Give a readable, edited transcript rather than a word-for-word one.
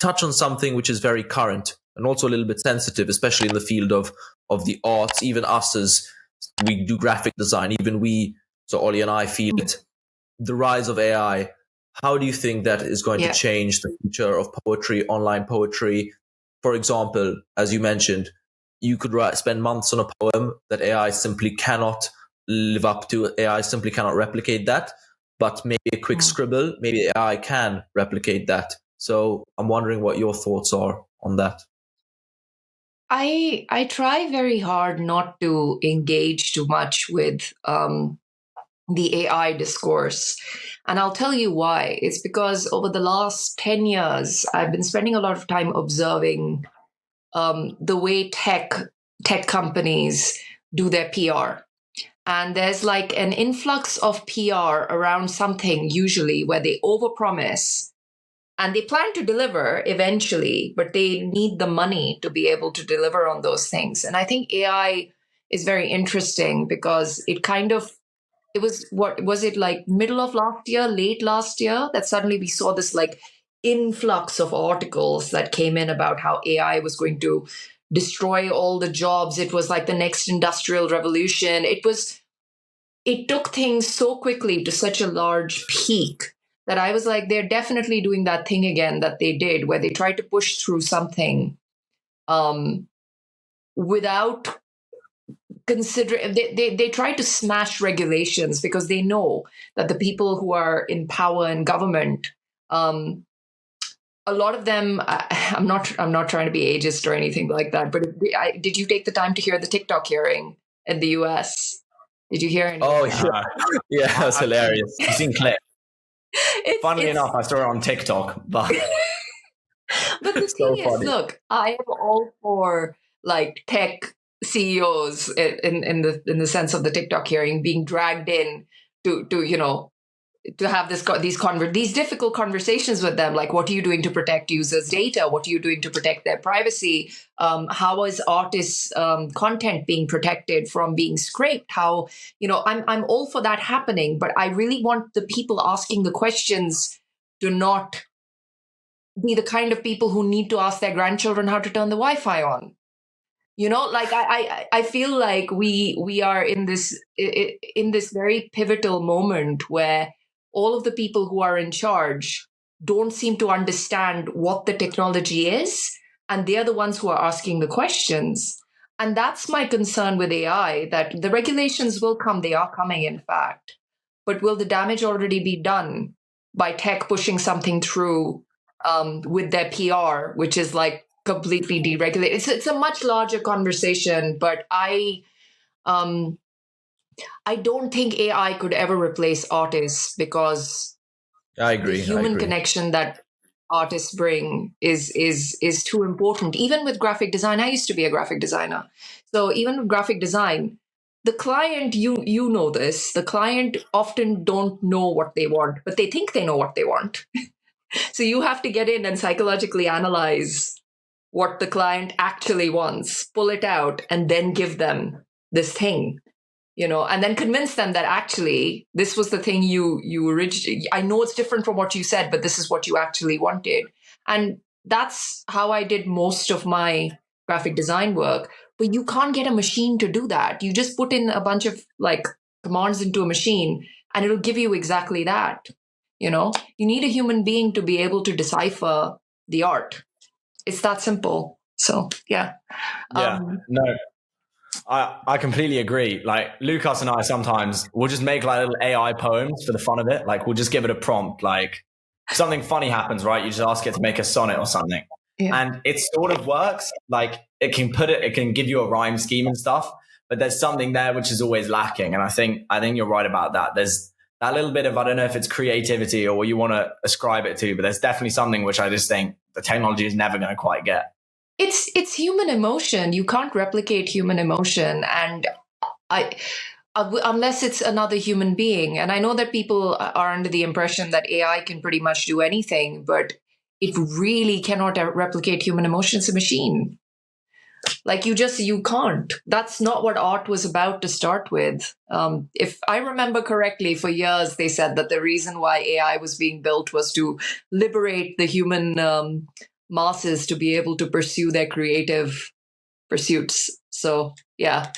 touch on something which is very current and also a little bit sensitive, especially in the field of the arts. Even us, as we do graphic design, even we, so Ollie and I, feel it. The rise of AI. How do you think that is going to change the future of poetry, online poetry? For example, as you mentioned, you could spend months on a poem that AI simply cannot live up to. AI simply cannot replicate that. But maybe a quick scribble, maybe AI can replicate that. So I'm wondering what your thoughts are on that. I try very hard not to engage too much with the AI discourse. And I'll tell you why. It's because over the last 10 years, I've been spending a lot of time observing the way tech companies do their PR. And there's like an influx of PR around something usually where they overpromise and they plan to deliver eventually, but they need the money to be able to deliver on those things. And I think AI is very interesting because it was, what was it, like middle of last year, late last year, that suddenly we saw this like influx of articles that came in about how AI was going to destroy all the jobs. It was like the next industrial revolution. It took things so quickly to such a large peak that I was like, they're definitely doing that thing again that they did, where they tried to push through something without considering. They try to smash regulations because they know that the people who are in power and government, a lot of them, I'm not trying to be ageist or anything like that, but did you take the time to hear the TikTok hearing in the US? Did you hear anything? Oh, yeah, that's hilarious. You've seen clip. Funnily enough, I saw it on TikTok, but but the thing is, look, I am all for like tech CEOs in the sense of the TikTok hearing being dragged in to have these difficult conversations with them. Like, what are you doing to protect users' data? What are you doing to protect their privacy? How is artists' content being protected from being scraped? How, I'm all for that happening, but I really want the people asking the questions to not be the kind of people who need to ask their grandchildren how to turn the Wi-Fi on. Like I feel like we are in this very pivotal moment where all of the people who are in charge don't seem to understand what the technology is, and they're the ones who are asking the questions. And that's my concern with AI, that the regulations will come. They are coming, in fact. But will the damage already be done by tech pushing something through with their PR, which is like completely deregulated? It's a much larger conversation, but I don't think AI could ever replace artists, because I agree. The human connection that artists bring is too important. Even with graphic design, I used to be a graphic designer. So even with graphic design, the client, you know this, the client often don't know what they want, but they think they know what they want. So you have to get in and psychologically analyze what the client actually wants, pull it out, and then give them this thing. And then convince them that actually this was the thing you originally, I know it's different from what you said, but this is what you actually wanted. And that's how I did most of my graphic design work. But you can't get a machine to do that. You just put in a bunch of like commands into a machine and it'll give you exactly that. You need a human being to be able to decipher the art. It's that simple. So, yeah. No. I completely agree. Like Lucas and I sometimes we'll just make like little AI poems for the fun of it. Like we'll just give it a prompt, like something funny happens, right? You just ask it to make a sonnet or something. Yeah. And it sort of works. Like it can give you a rhyme scheme and stuff, but there's something there which is always lacking. And I think you're right about that. There's that little bit of, I don't know if it's creativity or what you want to ascribe it to, but there's definitely something which I just think the technology is never going to quite get. It's human emotion. You can't replicate human emotion, and unless it's another human being. And I know that people are under the impression that AI can pretty much do anything, but it really cannot replicate human emotion. It's a machine. Like you can't. That's not what art was about to start with. If I remember correctly, for years they said that the reason why AI was being built was to liberate the human masses to be able to pursue their creative pursuits. So yeah.